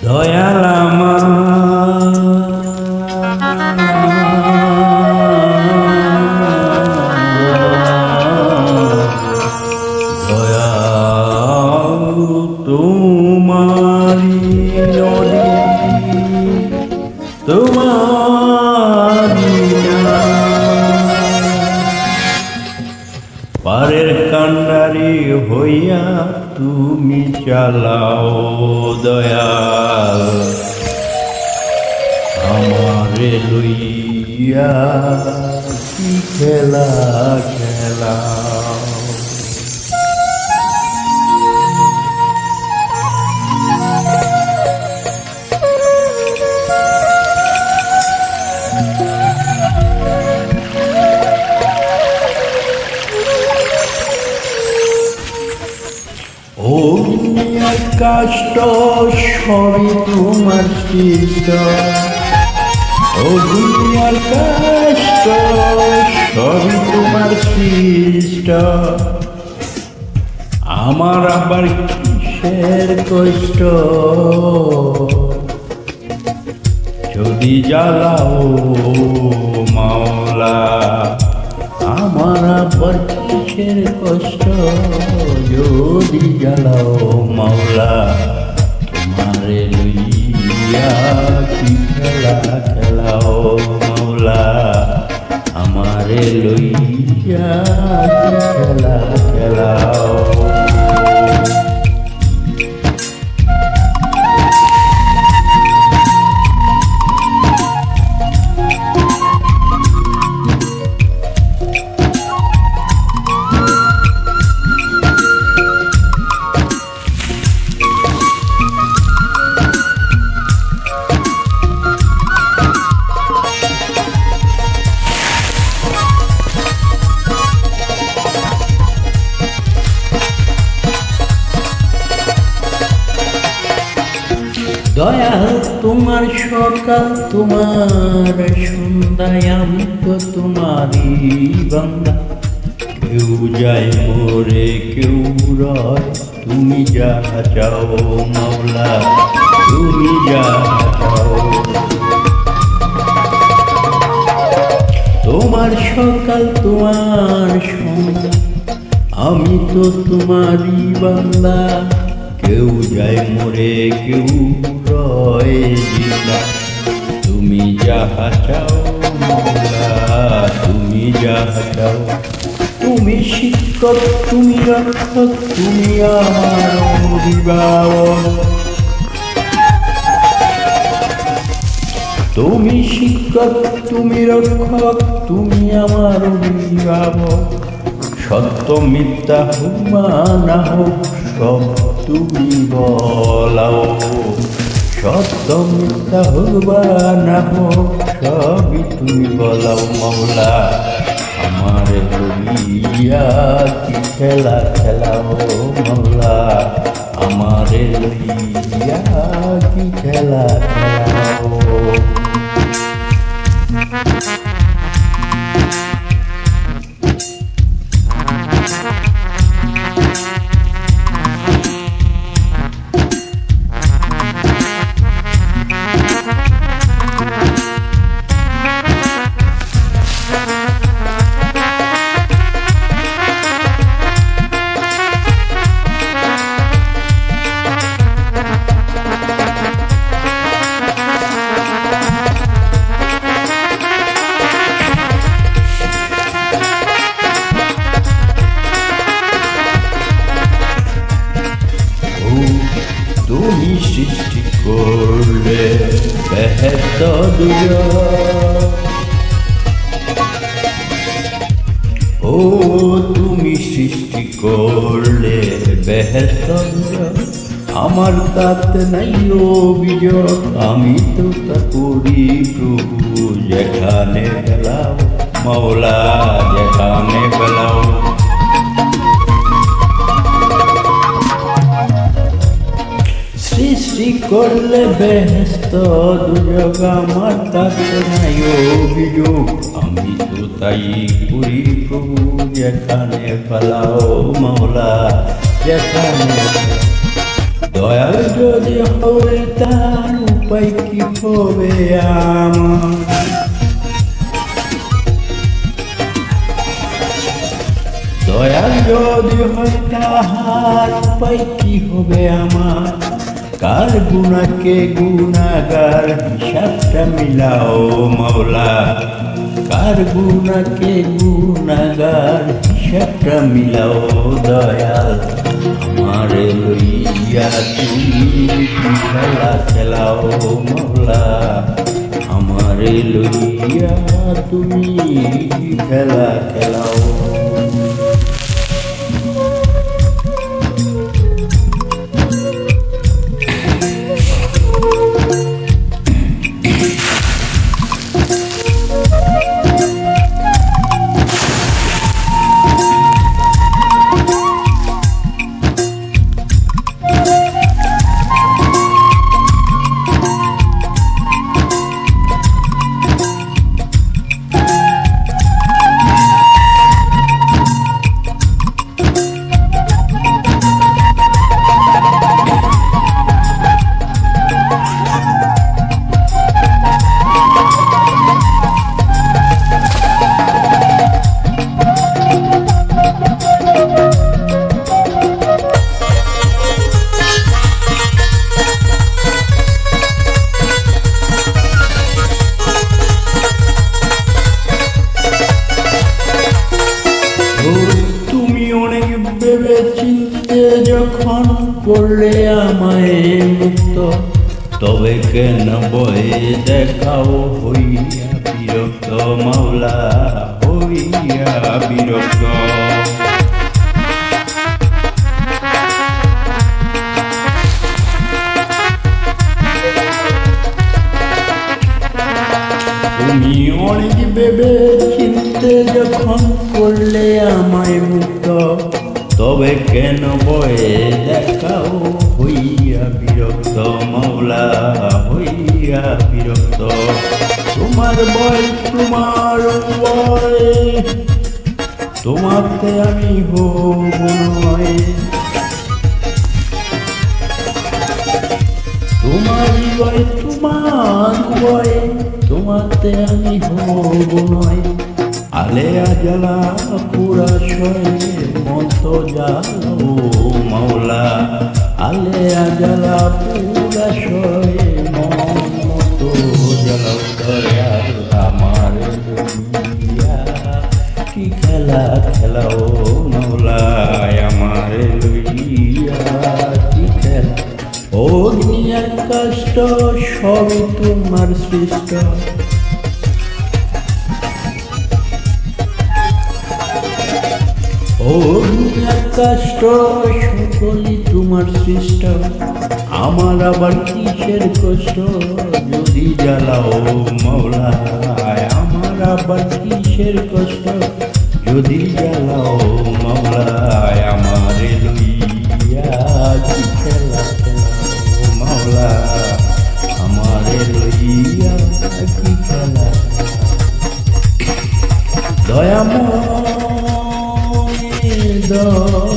দয়াল আমার দয়াল তোমারি নদী তোমারি পারের কান্ডারি হইয়া তুমি চালাও দয়াল আমারে লইয়া কি খেলা খেলাও। ও দুনিয়ার কষ্ট সবই তোমার সৃষ্ট, ও দুনিয়ার কষ্ট সবই তোমার সৃষ্ট। আমার আবার কিসের কষ্ট যদি জ্বালাও মাওলা, আমার আবার কিসের কষ্ট যদি জ্বালাও মাওলা। তোমারে লইয়া কি খেলা খেলাও মাওলা, আমারে লইয়া কি খেলা খেলাও। দয়াল তোমার সকাল তোমার সন্ধ্যায় আমি তো তোমারই বান্দা, কেউ যায় মোরে কেউ রয়, তুমি যা চাও মাওলা তুমি যা চাও। তোমার সকাল তোমার সন্ধ্যা আমি তো তোমারই বান্দা, কেউ যায় মোরে কেউ রয় জিন্দা, তুমি যাহা চাও মাওলা তুমি যাহা চাও। তুমি শিক্ষক তুমি রক্ষক তুমি আমার অভিভাবক, তুমি শিক্ষক তুমি রক্ষক তুমি আমার অভিভাবক। সত্য মিথ্যা হোক বা না হোক সব তুমি বলাও, সত্য মিথ্যা হোক বা না হোক সবই তুমি বলাও মাওলা। আমার লইয়া কি খেলা খেলাও মাওলা, আমার লইয়া কি খেলা খেলাও। তুমি সৃষ্টি করলে বেহেশত দুনিয়া, ও তুমি সৃষ্টি করলে বেহেশত দুনিয়া। আমার তাতে নাই অভিযোগ আমি তো তা করি প্রভু যেখানে পেলাও মাওলা যেখানে পেলাও। সৃষ্টি করলে বেহেশত দুর্যোগ আমার তাতে নাই অভিযোগ আমি তো তাই করি প্রভু যেখানে পেলাও মাওলা যেখানে। দয়াল যদি হবে তার উপায় কি হবে আমার? দয়াল যদি হয় তাহার উপায় কি হবে আমার? কার গুনাকে গুনাগার হিসাবটা মিলাও মাওলা, কার গুনাকে গুনাগার হিসাবটা মিলাও দয়াল। আমারে লইয়া তুমি খেলা খেলাও মাওলা, আমারে লইয়া তুমি খেলা খেলাও। তুমি অনেক ভেবে চিনতে যখন করলে আমায় মুক্ত, তবে কেন বয়ে দেখাও হইয়া বিরক্ত মাওলা, হইয়া বিরক্ত। তুমি অনেক ভেবে চিনতে যখন করলে আমায় মুক্ত, তবে কেন বয়ে দেখাও হইয়া বিরক্ত মাওলা, হইয়া বিরক্ত। তোমার বয় তোমার বয়, তোমাতে আমি হব নয়, তোমারই বয় তোমার বয়, তোমাতে আমি হব নয়। আলে আজলা পুরা শয়ে মত জ্বালাও মাওলা, আলে আজলা পুরা শয়ে মত জ্বালাও দয়াল। আমার লইয়া কি খেলা খেলাও মাওলা, আমার লইয়া কি খেলা। অগ্নি আর কষ্ট সবই তোমার সৃষ্ট, অগ্নি আর কষ্ট সকলই তোমার সৃষ্ট। আমার আবার কিসের কষ্ট যদি জ্বালাও মাওলা, আমার আবার কিসের কষ্ট যদি জ্বালাও মাওলা। আমারে লইয়া কি খেলা খেলাও মাওলা, আমারে লইয়া কি খেলা। দয়াময় দয়া